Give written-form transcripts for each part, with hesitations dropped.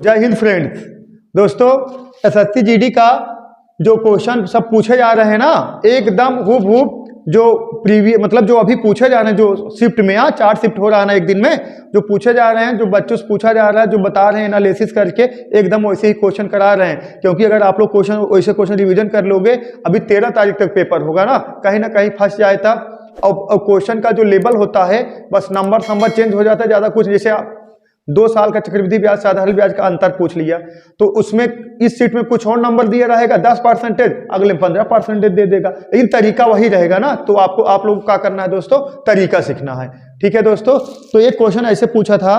जय हिंद फ्रेंड्स। दोस्तों SSC GD का जो क्वेश्चन सब पूछे जा रहे हैं ना, एकदम हूबहू जो प्रीवियस मतलब जो अभी पूछे जा रहे हैं, जो शिफ्ट में 4 शिफ्ट हो रहा है ना एक दिन में, जो पूछे जा रहे हैं, जो बच्चों से पूछा जा रहा है, जो बता रहे हैं एनालिसिस करके एकदम वैसे ही क्वेश्चन करा रहे हैं। क्योंकि अगर आप लोग क्वेश्चन वैसे क्वेश्चन रिवीजन कर लोगे, अभी 13 तारीख तक पेपर होगा ना कहीं फंस जाए तब। और क्वेश्चन का जो लेवल होता है बस नंबर चेंज हो जाता है, ज़्यादा कुछ। जैसे आप 2 साल का चक्रवृद्धि ब्याज साधारण ब्याज का अंतर पूछ लिया, तो उसमें इस सीट में कुछ और नंबर दिया रहेगा 10%, अगले में 15% दे देगा, लेकिन तरीका वही रहेगा ना। तो आप लोग क्या करना है दोस्तों, तरीका सीखना है। ठीक है दोस्तों। तो एक क्वेश्चन ऐसे पूछा था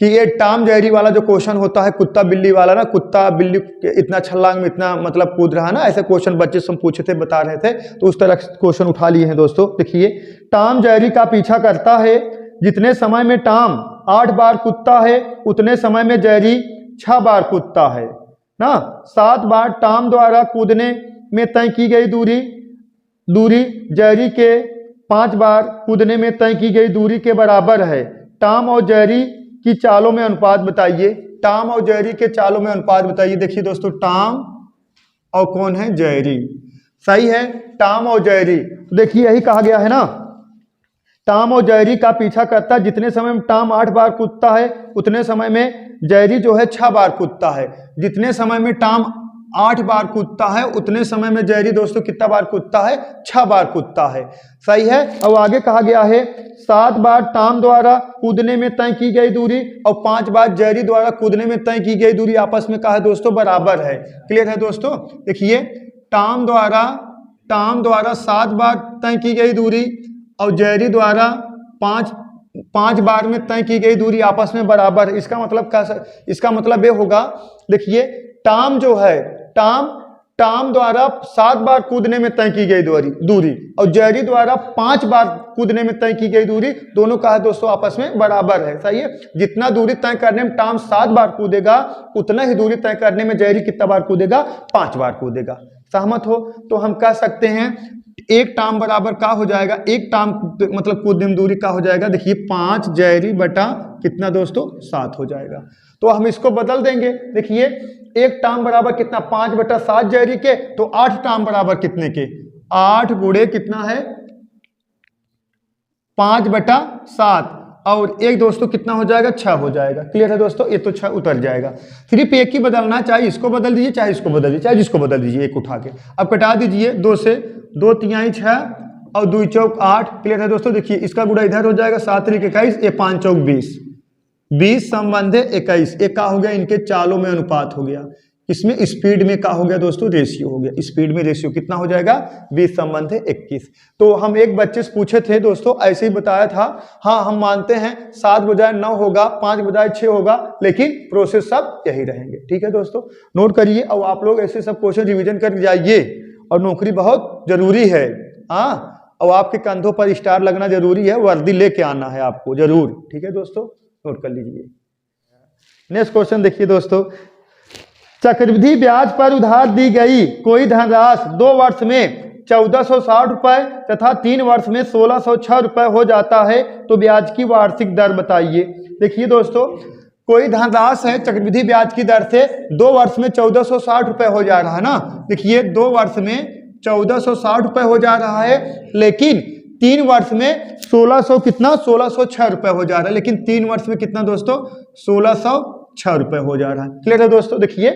कि ये टॉम जेरी वाला जो क्वेश्चन होता है, कुत्ता बिल्ली वाला ना, कुत्ता बिल्ली इतना छलांग में इतना मतलब कूद रहा ना, ऐसे क्वेश्चन बच्चे से पूछे थे, बता रहे थे, तो उस तरह क्वेश्चन उठा लिए हैं दोस्तों। देखिए, टॉम जेरी का पीछा करता है, जितने समय में टॉम 8 बार कूदता है उतने समय में जेरी 6 बार कूदता है ना। 7 बार टॉम द्वारा कूदने में तय की गई दूरी जेरी के 5 बार कूदने में तय की गई दूरी के बराबर है। टॉम और जेरी की चालों में अनुपात बताइए। टॉम और जेरी के चालों में अनुपात बताइए। देखिए दोस्तों, टॉम और कौन है, जेरी। सही है, टॉम और जेरी। देखिए यही कहा गया है ना, टॉम और जेरी का पीछा करता है, जितने समय में टॉम 8 बार कूदता है उतने समय में जेरी जो है 6 बार कूदता है। जितने समय में टॉम 8 बार कूदता है उतने समय में जेरी दोस्तों कितना बार कूदता है, 6 बार कूदता है। सही है। अब आगे कहा गया है 7 बार टॉम द्वारा कूदने में तय की गई दूरी और 5 बार जेरी द्वारा कूदने में तय की गई दूरी आपस में कहा है दोस्तों बराबर है। क्लियर है दोस्तों। देखिए, टॉम द्वारा 7 बार तय की गई दूरी और जेरी द्वारा 5 बार में तय की गई दूरी आपस में बराबर है। इसका मतलब ये होगा, देखिए टॉम जो है, टॉम द्वारा 7 बार कूदने में तय की गई दूरी और जेरी द्वारा 5 बार कूदने में तय की गई दूरी, दोनों का है दोस्तों आपस में बराबर है। सही है। जितना दूरी तय करने में टॉम 7 बार कूदेगा उतना ही दूरी तय करने में जेरी कितना बार कूदेगा, 5 बार कूदेगा। सहमत हो? तो हम कह सकते हैं एक टॉम बराबर का हो जाएगा, एक टॉम मतलब कूदने में दूरी का हो जाएगा। देखिए 5 जेरी बटा कितना दोस्तों, 7 हो जाएगा। तो हम इसको बदल देंगे। देखिए एक टॉम बराबर कितना, 5 बटा 7 जेरी के, तो 8 टॉम बराबर कितने के, 8 गुणे कितना है, 5 बटा 7 और एक दोस्तों कितना हो जाएगा, 6 हो जाएगा। क्लियर है दोस्तों। ये तो 6 उतर जाएगा। सिर्फ एक ही बदलना, चाहे इसको बदल दीजिए, चाहे इसको बदल दीजिए, चाहे जिसको बदल दीजिए, एक उठा के। अब कटा दीजिए 2 से, 2 तिहाई 6 और 2 चौक 8। क्लियर है दोस्तों। देखिए इसका गुणा इधर हो जाएगा, 7 त्रिक 21, ये 5 चौक 20, 20 संबंध 21। एक का हो गया, इनके चालों में अनुपात हो गया। इसमें स्पीड में का हो गया दोस्तों, रेशियो हो गया। स्पीड में रेशियो कितना हो जाएगा, 20 संबंध 21। तो हम एक बच्चे से पूछे थे दोस्तों, ऐसे ही बताया था। हाँ हम मानते हैं 7 बजाय 9 होगा, 5 बजाय 6 होगा, लेकिन प्रोसेस सब यही रहेंगे। ठीक है दोस्तों, नोट करिए। और आप लोग ऐसे सब क्वेश्चन रिविजन कर जाइए, और नौकरी बहुत जरूरी है। हाँ, और आपके कंधों पर स्टार लगना जरूरी है, वर्दी लेके आना है आपको जरूर। ठीक है दोस्तों, नोट कर लीजिए। नेक्स्ट क्वेश्चन देखिए दोस्तों, चक्रवृद्धि ब्याज पर उधार दी गई कोई धनराशि 2 वर्ष में 1460 रुपए तथा 3 वर्ष में 1606 रुपए हो जाता है, तो ब्याज की वार्षिक दर बताइए। देखिए दोस्तों, कोई धनराशि है चक्रवृद्धि ब्याज की दर से 2 वर्ष में 1460 रुपए हो जा रहा है ना। देखिए 2 वर्ष में 1460 रुपए हो जा रहा है, लेकिन 3 वर्ष में 1606 रुपए हो जा रहा है। लेकिन 3 वर्ष में कितना दोस्तों, 1606 रुपए हो जा रहा है। क्लियर है दोस्तों। देखिए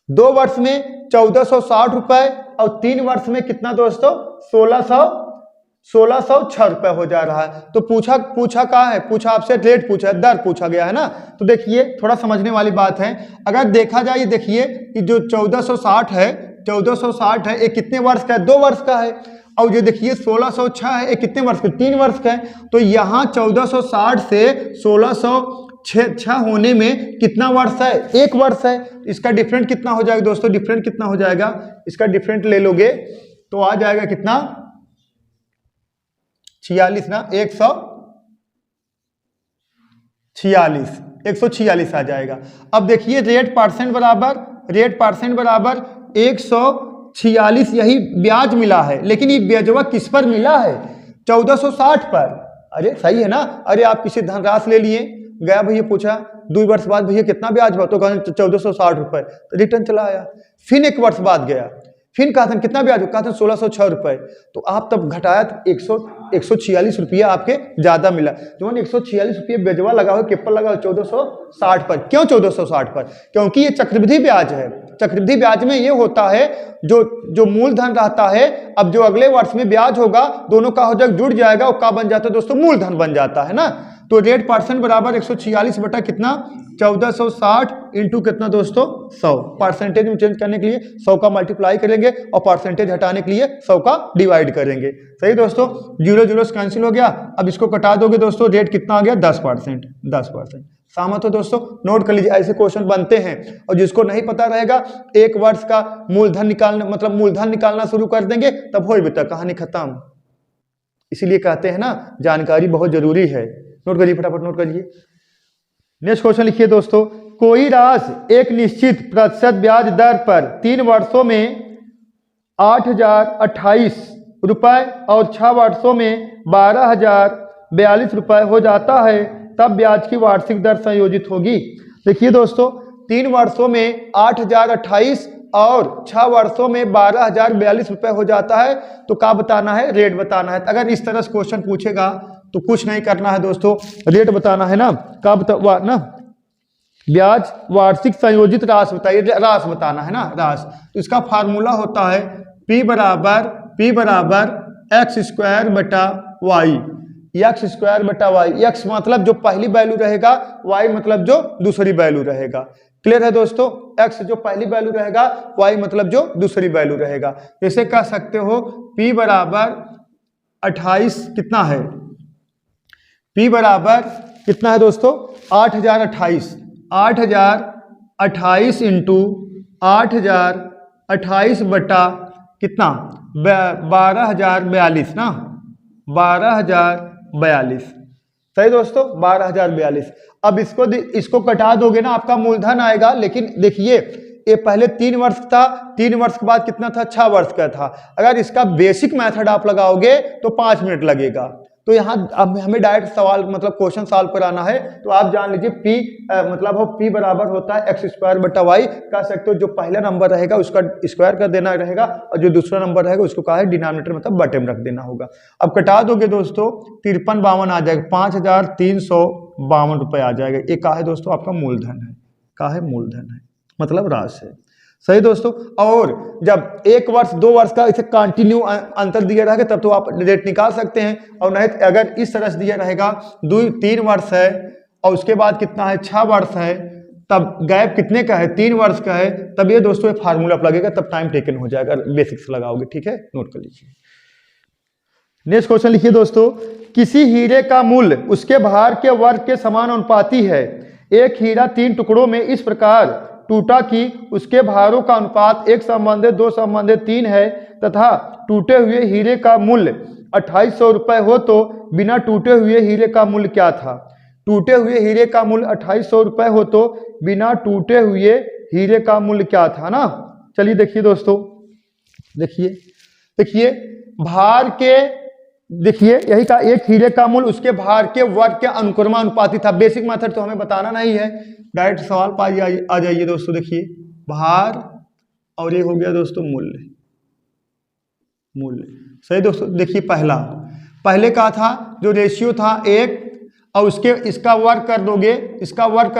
2 वर्ष में 1460 रुपए और 3 वर्ष में कितना दोस्तों, 1606 रुपए हो जा रहा है। तो पूछा क्या है, पूछा आपसे रेट पूछा, दर पूछा गया है ना। तो देखिए थोड़ा समझने वाली बात है। अगर देखा जाए, देखिए कि जो 1460 है ये कितने वर्ष का है, 2 वर्ष का है। और ये देखिए 1606 है, ये कितने वर्ष का, 3 वर्ष का है। तो यहाँ 1460 से 1606 होने में कितना वर्ष है, 1 वर्ष है। इसका डिफरेंट कितना हो जाएगा दोस्तों, डिफरेंट कितना हो जाएगा, इसका डिफरेंट ले लोगे तो आ जाएगा कितना, 46 ना, 146 आ जाएगा। अब देखिए रेट परसेंट बराबर 146 यही ब्याज मिला है, लेकिन ये ब्याजवा किस पर मिला है, 1460 पर। अरे सही है ना। अरे आप किसी धनराशि ले लिए, गया भैया पूछा 2 वर्ष बाद भैया कितना ब्याज हुआ, तो कहा 1460 रुपए, तो रिटर्न चला आया। फिर 1 वर्ष बाद गया, फिर कहा था कितना ब्याज हुआ, कहा था 1606 रुपए, तो आप तब घटाया तो 146 रुपया आपके ज्यादा मिला। जो 146 रुपये बेजवा लगा हो, केपल लगा हो 1460 पर। क्यों 1460 पर? क्योंकि ये चक्रवृद्धि ब्याज है। चक्रवृद्धि ब्याज में ये होता है जो मूलधन रहता है, अब जो अगले वर्ष में ब्याज होगा दोनों का हो जब जुड़ जाएगा, वो का बन जाता है दोस्तों, मूलधन बन जाता है ना। तो रेट परसेंट बराबर 146 बटा कितना 1460 इंटू कितना दोस्तों 100। परसेंटेज में चेंज करने के लिए 100 का मल्टीप्लाई करेंगे और परसेंटेज हटाने के लिए 100 का डिवाइड करेंगे। सही दोस्तों, 0 0 कैंसिल हो गया। अब इसको कटा दोगे दोस्तों, रेट कितना आ गया 10%। 10%। सहमत हो दोस्तों? नोट कर लीजिए, ऐसे क्वेश्चन बनते हैं। और जिसको नहीं पता रहेगा 1 वर्ष का मूलधन निकालना, मतलब मूलधन निकालना शुरू कर देंगे, तब हो बेटा कहानी खत्म। इसीलिए कहते हैं ना, जानकारी बहुत जरूरी है। नोट करिए, फटाफट नोट करिए। नेक्स्ट क्वेश्चन लिखिए दोस्तों, कोई राशि एक निश्चित प्रतिशत ब्याज दर पर 3 वर्षों में 8028 रुपए और 6 वर्षों में 12042 रुपए हो जाता है, तब ब्याज की वार्षिक दर संयोजित होगी। देखिए दोस्तों, 3 वर्षों में 8028 और 6 वर्षों में 12042 रुपए हो जाता है, तो क्या बताना है? रेट बताना है। अगर इस तरह से क्वेश्चन पूछेगा तो कुछ नहीं करना है दोस्तों, रेट बताना है ना। क्या बता ना, ब्याज वार्षिक संयोजित राशि बताइए, राशि बताना है ना, राशि। तो इसका फार्मूला होता है P बराबर एक्स स्क्वायर बटा वाई। एक्स स्क्वायर बटा वाई, एक्स मतलब जो पहली वैल्यू रहेगा, वाई मतलब जो दूसरी वैल्यू रहेगा। क्लियर है दोस्तों? एक्स जो पहली वैल्यू रहेगा, वाई मतलब जो दूसरी वैल्यू रहेगा। जैसे कह सकते हो P बराबर 28 कितना है, P बराबर कितना है दोस्तों 8028। 8028 इंटू 8028 बटा कितना 12042 ना, 12042। सही दोस्तों, 12042। अब इसको कटा दोगे ना, आपका मूलधन आएगा। लेकिन देखिए, ये पहले 3 वर्ष था, 3 वर्ष के बाद कितना था 6 वर्ष का था। अगर इसका बेसिक मेथड आप लगाओगे तो 5 मिनट लगेगा। तो यहाँ अब हमें डायरेक्ट सवाल मतलब क्वेश्चन सॉल्व कराना है, तो आप जान लीजिए P बराबर होता है एक्स स्क्वायर बटा वाई। कह सकते हो जो पहला नंबर रहेगा उसका स्क्वायर कर देना रहेगा, और जो दूसरा नंबर रहेगा उसको कहा है डिनोमिनेटर मतलब बटे में रख देना होगा। अब कटा दोगे दोस्तों 5352 आ जाएगा, 5352 रुपये आ जाएगा। ये कहा है दोस्तों आपका मूलधन है, कहा है मूलधन है मतलब राशि है। सही दोस्तों। और जब 1 वर्ष 2 वर्ष का इसे कंटिन्यू अंतर दिया रहेगा तब तो आप रेट निकाल सकते हैं, और नहीं अगर इस तरह से दिया रहेगा 3 वर्ष है और उसके बाद कितना है 6 वर्ष है, तब गैप कितने का है 3 वर्ष का है, तब ये दोस्तों फार्मूला लगेगा, तब टाइम टेकन हो जाएगा, बेसिक्स लगाओगे। ठीक है, नोट कर लीजिए। नेक्स्ट क्वेश्चन लिखिए दोस्तों, किसी हीरे का मूल्य उसके भार के वर्ग के समानुपाती है। एक हीरा 3 टुकड़ों में इस प्रकार टूटा कि उसके भारों का अनुपात 1 संबंधित 2 संबंधित 3 है, तथा टूटे हुए हीरे का मूल्य 2800 रुपये हो, तो बिना टूटे हुए हीरे का मूल्य क्या था? टूटे हुए हीरे का मूल्य 2800 रुपये हो, तो बिना टूटे हुए हीरे का मूल्य क्या था ना। चलिए देखिए दोस्तों, देखिए भार के, देखिए यही का एक हीरे का मूल्य उसके भार के वर्ग के अनुक्रमानुपाती था। बेसिक मेथड तो हमें बताना नहीं है, डायरेक्ट सवाल आ जाइए दोस्तों। देखिए भार और ये हो गया दोस्तों मूल्य। सही दोस्तों। देखिए पहले का था जो रेशियो था 1, और उसके इसका वर्ग कर दोगे, इसका वर्ग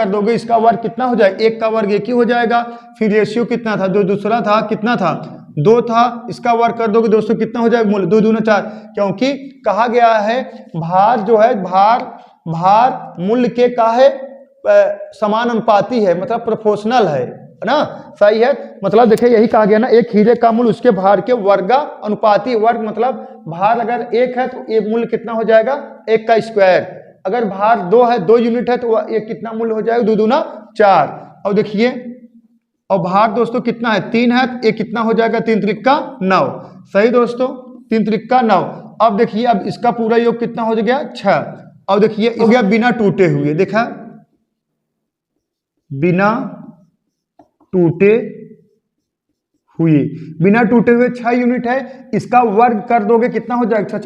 कितना हो जाए, 1 का वर्ग 1 ही हो जाएगा। फिर रेशियो कितना था, जो दूसरा था कितना था 2 था, इसका वर्ग कर दोगे दोस्तों कितना हो जाएगा मूल्य 2 दूना 4। क्योंकि कहा गया है भार जो है भार मूल्य के का है समानुपाती है, मतलब प्रोपोर्शनल है ना। सही है, मतलब देखिए यही कहा गया ना, एक हीरे का मूल्य उसके भार के वर्ग अनुपाती। वर्ग मतलब भार अगर 1 है तो ये मूल्य कितना हो जाएगा 1 का स्क्वायर। अगर भार 2 है, 2 यूनिट है, तो ये कितना मूल्य हो जाएगा 2 दूना 4। और देखिए, और भार दोस्तों कितना है 3 है, ये कितना हो जाएगा 3 त्रिका 9। सही दोस्तों, 3 त्रिका 9। अब देखिए, अब इसका पूरा योग कितना हो गया 6। और देखिए हो गया बिना टूटे हुए, देखा बिना टूटे हुए 6 यूनिट है। इसका वर्ग कर दोगे कितना हो जाएगा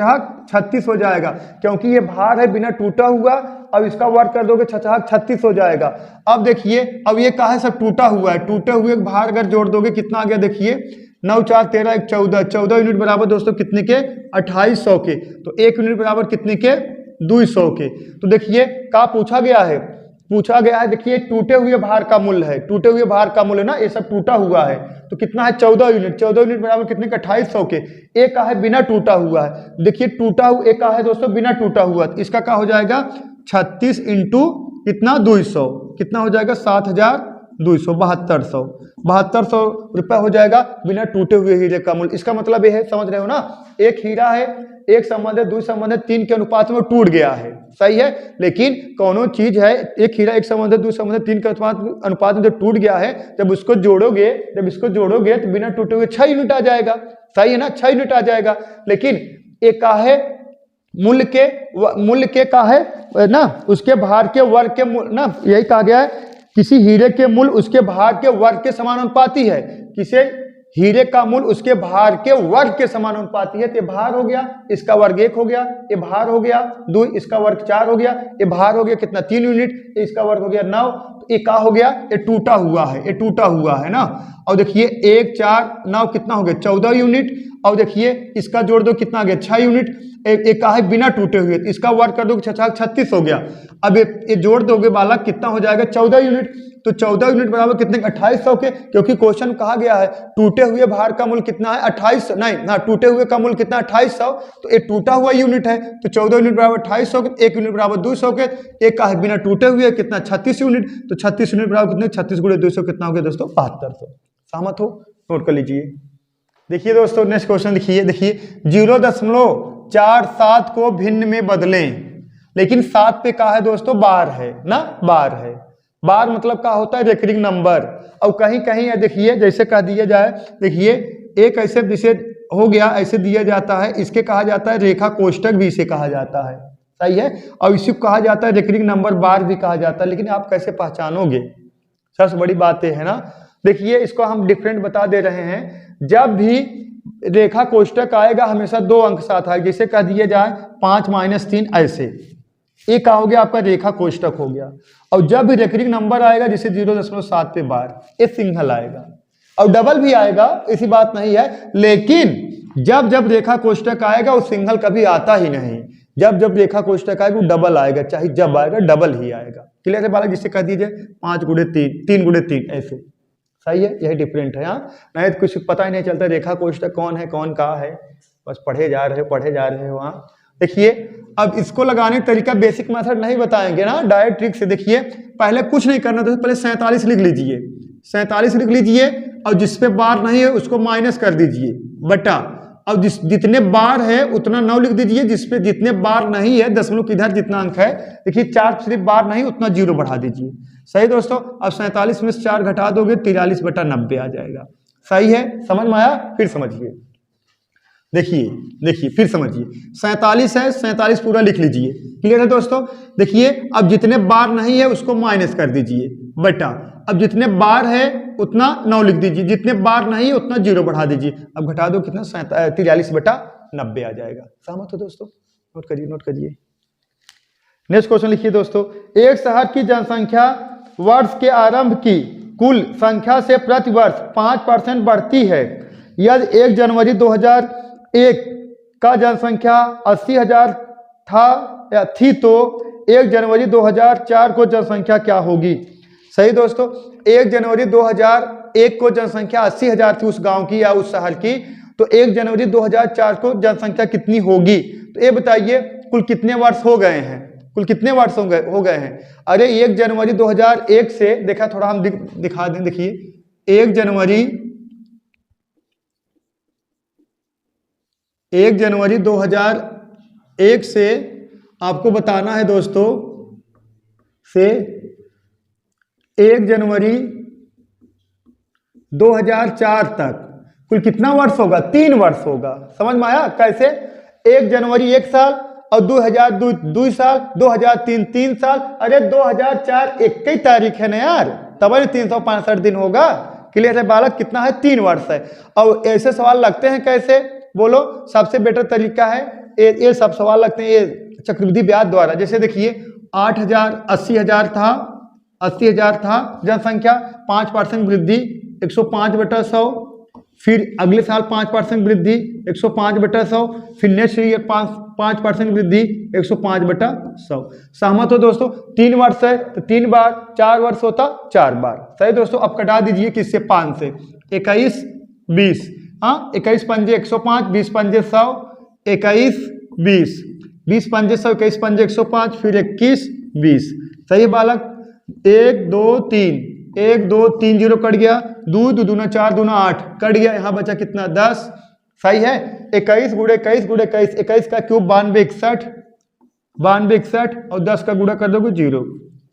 36 हो जाएगा, क्योंकि ये भार है बिना टूटा हुआ, अब इसका वर्ग कर दोगे 36 हो जाएगा। अब देखिए अब ये कहा है सब टूटा हुआ है, टूटे हुए भार अगर जोड़ दोगे कितना आ गया देखिए 9 4 13 1 14, 14 यूनिट बराबर दोस्तों कितने के 2800 के। तो 1 यूनिट बराबर कितने के 200 के। तो देखिए क्या पूछा गया है, पूछा गया है देखिए टूटे हुए भार का मूल्य है, टूटे हुए भार का मूल्य ना ये सब टूटा हुआ है तो कितना है 14 यूनिट, 14 यूनिट बराबर कितने के 2800 के। एक का है बिना टूटा हुआ है, देखिए टूटा हुआ एक का है दोस्तों बिना टूटा हुआ, तो इसका क्या हो जाएगा 36 इंटू कितना 200, कितना हो जाएगा 7200, 7200 रुपया हो जाएगा बिना टूटे हुए हीरे का मूल्य। इसका मतलब ये है, समझ रहे हो ना, एक हीरा है, एक संबंध है, 2 संबंध है, 3 के अनुपात में टूट गया है, सही है। लेकिन कौनो चीज है, एक हीरा एक संबंध है, 2 संबंध है, 3 के अनुपात में जो टूट गया है, जब इसको जोड़ोगे तो बिना टूटे हुए 6 यूनिट आ जाएगा, सही है ना, 6 यूनिट आ जाएगा। लेकिन एक का है मूल्य के का है ना, उसके भार के वर्ग के ना, यही कहा गया है किसी हीरे के मूल्य उसके भार के वर्ग के समानुपाती है, किसे हीरे का मूल्य उसके भार के वर्ग के समानुपाती है। तो ये भार हो गया, इसका वर्ग 1 हो गया, ये भार हो गया 2, इसका वर्ग 4 हो गया, ये भार हो गया कितना 3 यूनिट, इसका वर्ग हो गया 9। तो ये क्या हो गया, ये टूटा हुआ है, ये टूटा हुआ है ना। और देखिए 1 4 9 कितना हो गया 14 यूनिट, और देखिए इसका जोड़ दो कितना आ गया 6 यूनिट, एक का है बिना टूटे हुए, तो इसका वर्ग कर दो 36 हो गया। अब ये जोड़ दोगे बालक कितना हो जाएगा 14 यूनिट, तो 14 यूनिट बराबर कितने 2800 के, क्योंकि क्वेश्चन कहा गया है टूटे हुए भार का मूल्य कितना है 2800, नहीं ना, टूटे हुए का मूल्य कितना 2800, तो ये टूटा हुआ यूनिट है, तो 14 यूनिट बराबर 2800 के, 1 यूनिट बराबर 200 के, एक का है बिना टूटे हुए कितना 36 यूनिट, तो 36 यूनिट बराबर कितने 36 गुणे 200 कितना हो गया दोस्तों 7200। सहमत हो, नोट कर लीजिए। देखिए दोस्तों नेक्स्ट क्वेश्चन देखिए 0.47 को भिन्न में बदलें, लेकिन 7 पे कहा है दोस्तों बार है ना, बार है, बार मतलब क्या होता है रेकरिंग नंबर। और कहीं कहीं है देखिए जैसे कह दिया जाए, देखिए एक ऐसे विषय हो गया, ऐसे दिया जाता है, इसके कहा जाता है रेखा कोष्टक भी इसे कहा जाता है, सही है, और इसी को कहा जाता है रेकरिंग नंबर बार भी कहा जाता है। लेकिन आप कैसे पहचानोगे, सबसे बड़ी बात है ना। देखिए इसको हम डिफरेंट बता दे रहे हैं, जब भी रेखा कोष्टक आएगा हमेशा 2 अंक साथ आएगा, जैसे कह दिया जाए 5 - 3 ऐसे, ये क्या हो गया आपका रेखा कोष्टक हो गया। और जब भी रेकरिंग नंबर आएगा जैसे 0.7 पे बार, ये सिंगल आएगा, और डबल भी आएगा, ऐसी बात नहीं है। लेकिन जब जब रेखा कोष्टक आएगा वो सिंगल कभी आता ही नहीं, जब जब रेखा कोष्टक आएगा वो डबल आएगा, चाहे जब आएगा डबल ही आएगा। क्लियर है बालक, जिससे कह दीजिए 5 × 3, 3 × 3 ऐसे, सही है, यही डिफरेंट है। हाँ, नहीं तो कुछ पता ही नहीं चलता रेखा कोष्टक कौन है कौन कहाँ है, बस पढ़े जा रहे हो। वहाँ देखिए अब इसको लगाने का तरीका बेसिक मेथड नहीं बताएंगे ना, डायरेक्ट ट्रिक से। देखिए पहले कुछ नहीं करना, तो पहले 47 लिख लीजिए, 47 लिख लीजिए, और जिस पे बार नहीं है उसको माइनस कर दीजिए बटा, अब जितने बार है उतना 9 लिख दीजिए, जिसपे जितने बार नहीं है दशमलव किधर जितना अंक है, देखिए 4 सिर्फ बार नहीं उतना 0 बढ़ा दीजिए, सही दोस्तों। अब 47 में से 4 घटा दोगे 43/90 आ जाएगा, सही है, समझ में आया। फिर समझिए, देखिए फिर समझिए, 47 है, 47 पूरा लिख लीजिए, क्लियर है दोस्तों। देखिए अब जितने बार नहीं है उसको माइनस कर दीजिए बटा, अब जितने बार है उतना 9 लिख दीजिए, जितने बार नहीं है उतना 0 बढ़ा दीजिए, अब घटा दो कितना 43/90 आ जाएगा। सहमत हो दोस्तों, नोट करिए। नेक्स्ट क्वेश्चन लिखिए दोस्तों, एक शहर की जनसंख्या वर्ष के आरंभ की कुल संख्या से प्रति वर्ष 5% बढ़ती है। यदि 1 जनवरी 2001 का जनसंख्या 80,000 थी तो 1 जनवरी 2004 को जनसंख्या क्या होगी। सही दोस्तों, 1 जनवरी 2001 को जनसंख्या 80,000 थी उस गांव की या उस शहर की, तो 1 जनवरी 2004 को जनसंख्या कितनी होगी। तो ये बताइए कुल कितने वर्ष हो गए हैं, कुल कितने वर्ष हो गए हैं। अरे 1 जनवरी 2001 से देखा, थोड़ा हम दिखा दें, देखिए 1 जनवरी 2001 से आपको बताना है दोस्तों, से 1 जनवरी 2004 तक कुल कितना वर्ष होगा, 3 वर्ष होगा। समझ में आया कैसे, 1 जनवरी 1 साल, और 2002 2 साल, 2003 3 साल, अरे 2004 21 तारीख है ना यार, तब 365 दिन होगा। क्लियर है बालक, कितना है 3 वर्ष है। और ऐसे सवाल लगते हैं कैसे बोलो, सबसे बेटर तरीका है ये सब सवाल लगते हैं ये चक्रवृद्धि ब्याज द्वारा। जैसे देखिए 8,000 80,000 था, 80,000 था जनसंख्या, 5% वृद्धि 105/100, फिर अगले साल 5% वृद्धि 105/100, फिर नेक्स्ट ईयर 5% वृद्धि 105/100। सहमत हो दोस्तों? 3 वर्ष है तो 3 बार, 4 वर्ष होता 4 बार। सही दोस्तों? अब कटा दीजिए किससे? 5 से। 21 20, हाँ 21 पंजे 105, 20 पंजे 100, 21 20, 20 पंजे 100, 21 पंजे 105, फिर 21 20। सही है बालक? 1 2 3, 1 2 3 0 कट गया, 2 2 दूना 4 दूना 8 कट गया, यहाँ बचा कितना? 10। सही है? 21 गुणे 21 गुणे 21, 21 का क्यूब 92 61, 92 61 और 10 का गुणा कर दोगे 0।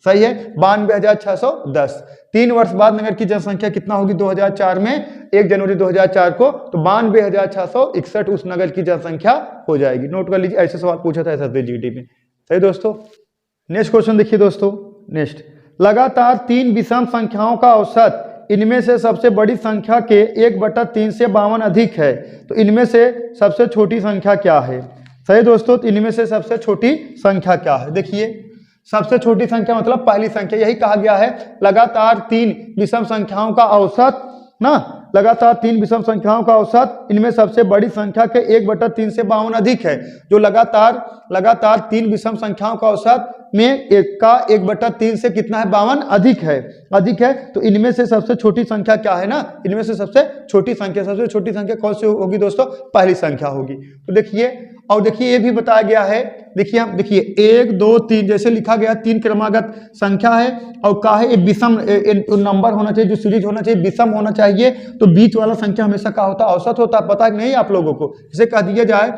सही है? 92,610। 3 वर्ष बाद नगर की जनसंख्या कितना होगी? 2004 में 1 जनवरी 2004 को तो 92,661 उस नगर की जनसंख्या हो जाएगी। नोट कर लीजिए, ऐसे सवाल पूछा था SSD में। सही दोस्तों? नेक्स्ट क्वेश्चन देखिए दोस्तों। नेक्स्ट, लगातार 3 विषम संख्याओं का औसत इनमें से सबसे बड़ी संख्या के 1/3 से 52 अधिक है, तो इनमें से सबसे छोटी संख्या क्या है? सही दोस्तों? तो इनमें से सबसे छोटी संख्या क्या है? देखिए, सबसे छोटी संख्या मतलब पहली संख्या, यही कहा गया है लगातार 3 विषम संख्याओं का औसत ना, लगातार 3 विषम संख्याओं का औसत इनमें सबसे बड़ी संख्या के 1/3 से 52 अधिक है। जो लगातार 3 विषम संख्याओं का औसत में 1/3 से कितना है? 52 अधिक है। तो इनमें से सबसे छोटी संख्या क्या है ना? इनमें से सबसे छोटी संख्या कौन सी होगी दोस्तों? पहली संख्या होगी। तो देखिए, और देखिए ये भी बताया गया है, देखिए 1 2 3 जैसे लिखा गया 3 क्रमागत संख्या है और का है एक विषम नंबर होना चाहिए, जो सीरीज होना चाहिए विषम होना चाहिए। तो बीच वाला संख्या हमेशा क्या होता है? औसत होता है। पता नहीं आप लोगों को? जैसे कह दिया जाए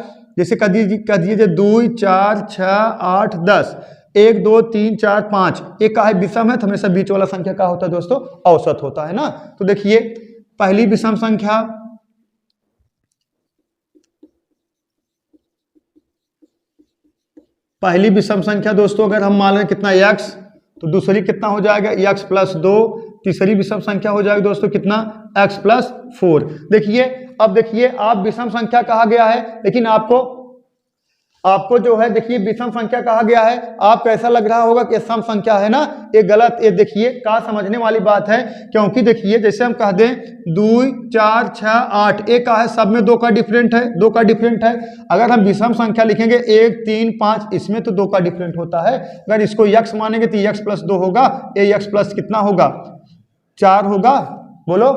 2 4 6 8 10, 1 2 3 4 5, एक का है विषम है तो हमेशा बीच वाला संख्या क्या होता है दोस्तों? औसत होता है ना। तो देखिए पहली विषम संख्या दोस्तों अगर हम मान लें कितना? x, तो दूसरी कितना हो जाएगा? x + 2। तीसरी विषम संख्या हो जाएगी दोस्तों कितना? x + 4। देखिए, अब देखिए आप विषम संख्या कहा गया है, लेकिन आपको जो है देखिए विषम संख्या कहा गया है, आपको ऐसा लग रहा होगा कि सम संख्या है ना, ये गलत। ये देखिए का समझने वाली बात है, क्योंकि देखिए जैसे हम कह दें 2 4 6 8, एक का है सब में 2 का डिफरेंट है। अगर हम विषम संख्या लिखेंगे 1 3 5, इसमें तो 2 का डिफरेंट होता है। अगर इसको x मानेंगे तो x + 2 होगा, ये x + कितना होगा? 4 होगा। बोलो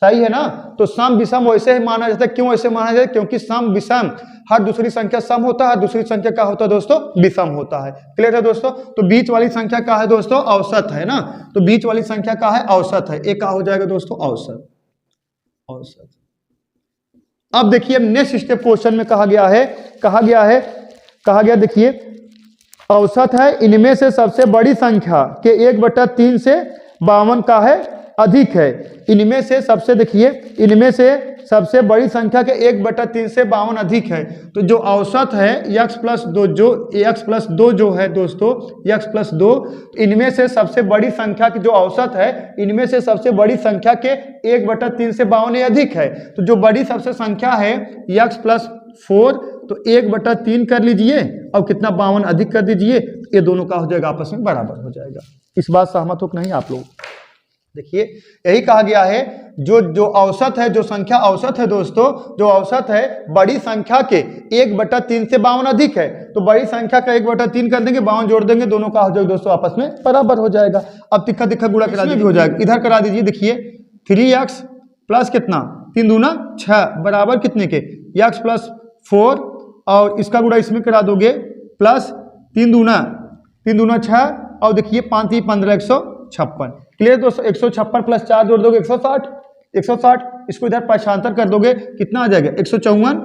सही है ना। तो सम विषम वैसे ही माना जाता है। क्यों ऐसे माना जाता है? क्योंकि सम विषम, हर दूसरी संख्या सम होता है, हर दूसरी संख्या क्या होता है दोस्तों? विषम होता है। क्लियर है दोस्तों? तो बीच वाली संख्या क्या है दोस्तों? औसत है ना। तो बीच वाली संख्या क्या है? औसत है। एक क्या हो जाएगा दोस्तों? औसत। अब देखिए नेक्स्ट स्टेप क्वेश्चन में कहा गया देखिए औसत है इनमें से सबसे बड़ी संख्या के 1/3 से 52 का है अधिक है। इनमें से सबसे बड़ी संख्या के 1/3 से 52 अधिक है। तो जो औसत है x + 2, जो x + 2 जो है दोस्तों, x + 2, इनमें से सबसे बड़ी संख्या की जो औसत है, इनमें से सबसे बड़ी संख्या के 1/3 से 52 अधिक है। तो जो बड़ी सबसे संख्या है x + 4, तो 1/3 कर लीजिए और कितना? 52 अधिक कर दीजिए। ये दोनों का हो जाएगा आपस में बराबर हो जाएगा। इस बात सहमत हो कि नहीं आप लोग? देखिए यही कहा गया है, जो औसत है, जो संख्या औसत है दोस्तों, जो औसत है बड़ी संख्या के 1/3 से 52 अधिक है। तो बड़ी संख्या का 1/3 कर देंगे, 52 जोड़ देंगे, दोनों का हो जाएगा दोस्तों आपस में बराबर हो जाएगा। अब तिक्का गुणा करा दीजिए, हो जाएगा। इधर करा दीजिए, देखिए 3x + कितना? 3 दूना 6 बराबर कितने के? x + 4, और इसका गुणा इसमें करा दोगे प्लस 3 दूना 6, और देखिए 5 3 15 156। क्लियर दोस्तों? 156 + 4 जोड़ दोगे 160। इसको इधर पक्षांतर कर दोगे कितना आ जाएगा? 154।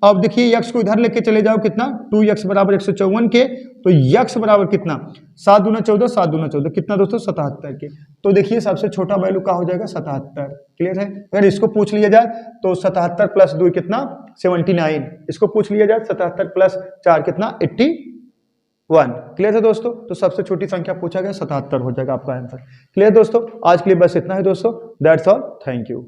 अब देखिए x को इधर लेके चले जाओ कितना? 2x बराबर 154 के, तो x बराबर कितना? 7 दूना 14, 7 दूना 14 कितना दोस्तों? 77 के। तो देखिए सबसे छोटा वैल्यू क्या हो जाएगा? 77। क्लियर है? अगर इसको पूछ लिया जाए तो 77 + 2 कितना? 79। इसको पूछ लिया जाए 77 + 4 कितना? 81। क्लियर है दोस्तों? तो सबसे छोटी संख्या पूछा गया 77 हो जाएगा आपका आंसर। क्लियर दोस्तों? आज के लिए बस इतना है दोस्तों। That's all. Thank you.